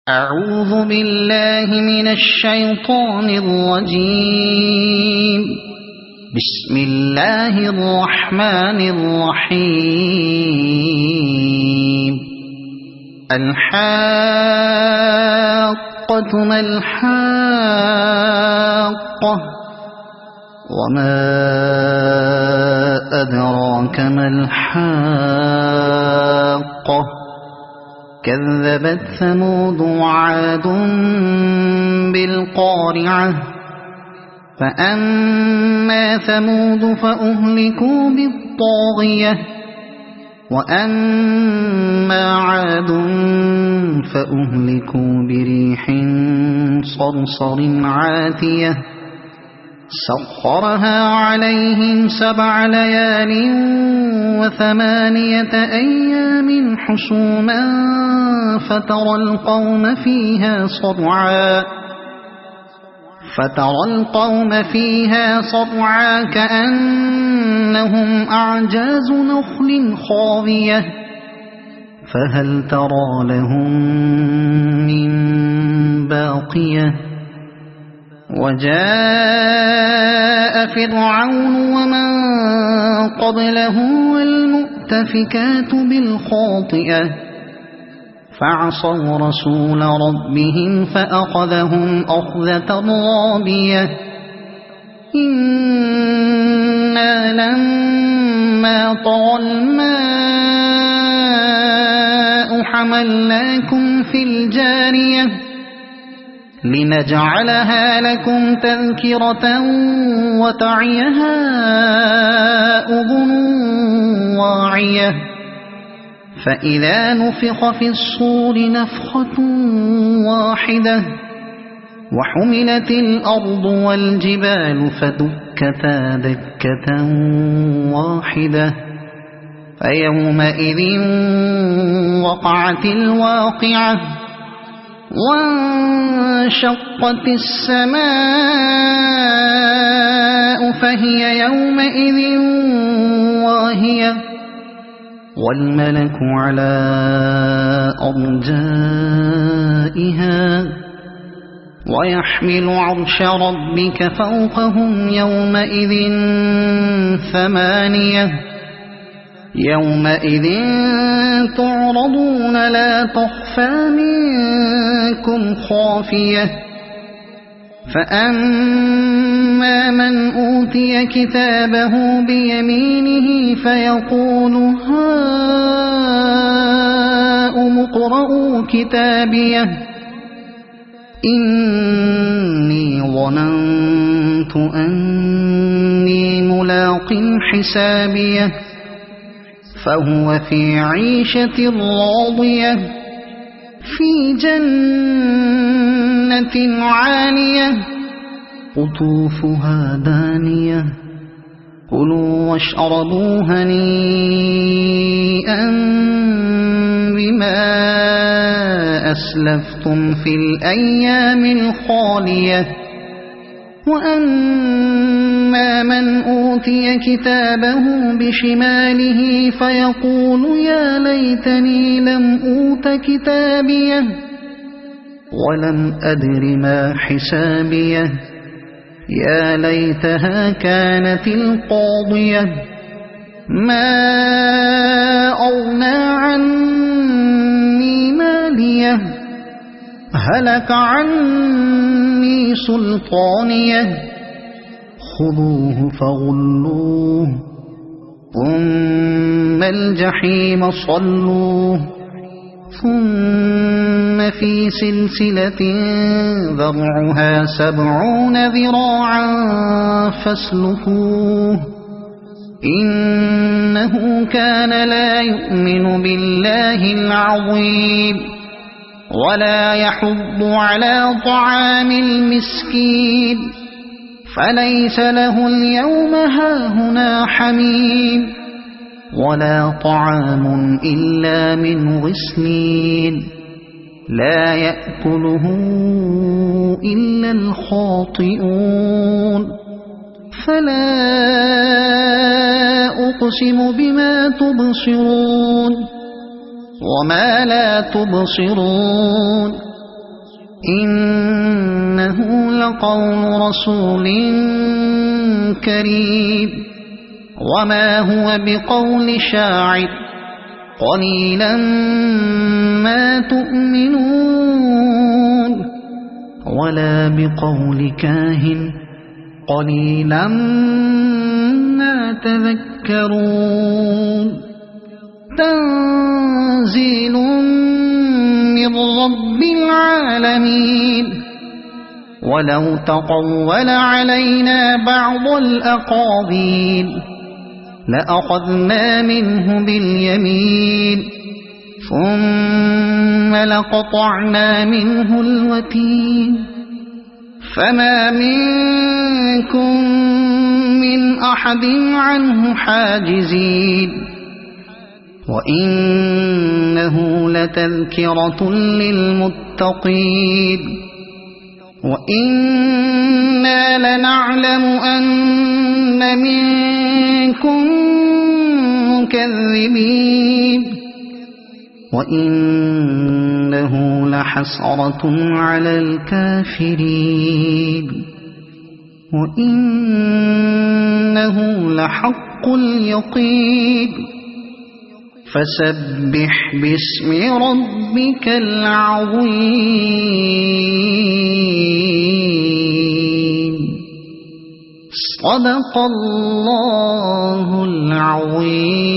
أعوذ بالله من الشيطان الرجيم. بسم الله الرحمن الرحيم. الحاقة ما الحاقة وما أدراك ما الحاقة كذبت ثمود وعاد بالقارعة فأما ثمود فأهلكوا بالطاغية وأما عاد فأهلكوا بريح صرصر عاتية سخرها عليهم 7 ليال و8 أيام حسوما فترى القوم فيها صرعا كأنهم أعجاز نخل خاوية فهل ترى لهم من باقية وجاء فرعون ومن قبله والمؤتفكات بالخاطئة فعصوا رسول ربهم فأخذهم أخذة رابية إنا لما طغى الماء حملناكم في الجارية لنجعلها لكم تذكرة وتعيها أذن واعية فإذا نفخ في الصور نفخة واحدة وحملت الأرض والجبال فدكتا دكة واحدة فيومئذ وقعت الواقعة وانشقت السماء فهي يومئذ واهية والملك على أرجائها ويحمل عرش ربك فوقهم يومئذ 8 يومئذ تعرضون لا تخفى منكم خافية فأما من أوتي كتابه بيمينه فيقول هاؤم اقرءوا كتابيه إني ظننت أني ملاق حسابيه فهو في عيشة راضية في جنة عالية قطوفها دانية كلوا واشربوا هنيئا بما أسلفتم في الأيام الخالية وأما من أوتي كتابه بشماله فيقول يا ليتني لم أوت كتابيه ولم أدر ما حسابيه يا ليتها كانت القاضية ما أغنى عني ماليه هلك عني سلطانيه خذوه فغلوه ثم الجحيم صلوه ثم في سلسلة ذرعها 70 ذراعا فاسلكوه إنه كان لا يؤمن بالله العظيم ولا يحض على طعام المسكين فليس له اليوم هاهنا حميم ولا طعام إلا من غسلين لا يأكله إلا الخاطئون فلا أقسم بما تبصرون وما لا تبصرون إنه لقول رسول كريم وما هو بقول شاعر قليلا ما تؤمنون ولا بقول كاهن قليلا ما تذكرون تنزيل من رب العالمين ولو تقول علينا بعض الأقاويل لأخذنا منه باليمين ثم لقطعنا منه الوتين فما منكم من أحد عنه حاجزين وإنه لتذكرة للمتقين وإنا لنعلم أن منكم مكذبين وإنه لحسرة على الكافرين وإنه لحق اليقين فسبح باسم ربك العظيم صدق الله العظيم.